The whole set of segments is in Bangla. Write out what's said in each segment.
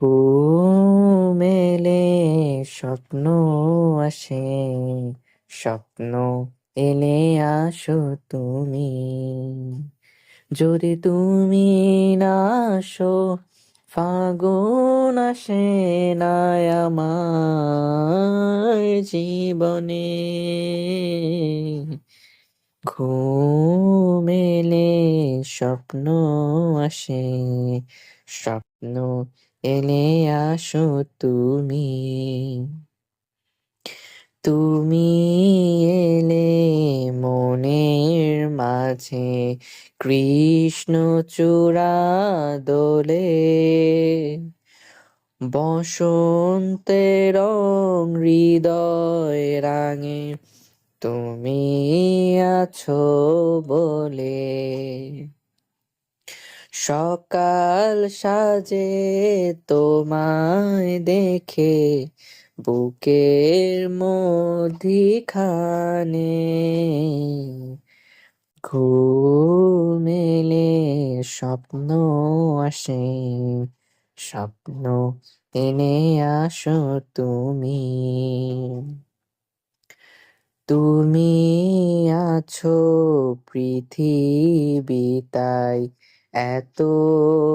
ঘুম এলে স্বপ্ন আসে, স্বপ্ন এলে আসো তুমি। যদি তুমি না আসো, ফাগুন আসে না আমার জীবনে। ঘুম এলে স্বপ্ন আসে, স্বপ্ন এলে আসো তুমি। তুমি এলে মনের মাঝে কৃষ্ণচূড়া দোলে। বসন্তের রং হৃদয় রাঙে, তুমি আছো বলে। সকাল সাজে তোমায় দেখে, বুকের মধ্যিখানে। ঘুম এলে স্বপ্ন আসে, স্বপ্ন এনে আসো তুমি। তুমি আছো পৃথিবীতাই এত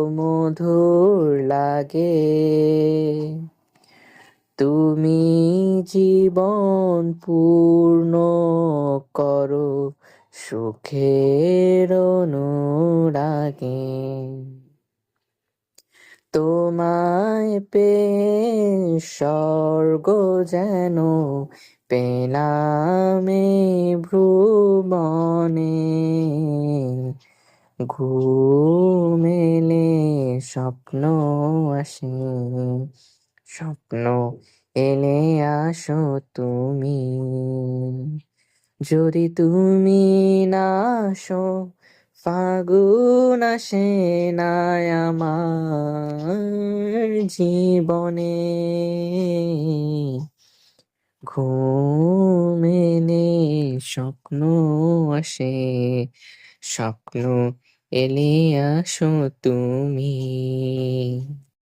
মধুর লাগে। তুমি জীবন পূর্ণ করো সুখের অনুরাগে। তোমায় পেয়ে স্বর্গ যেন পেলাম এই ভুবনে। ঘুম এলে স্বপ্ন আসে, স্বপ্ন এলে আসো তুমি। যদি তুমি না আসো, ফাগুন আসে না আমার জীবনে। ঘুম এলে স্বপ্ন আসে, স্বপ্ন এলে আসো তুমি।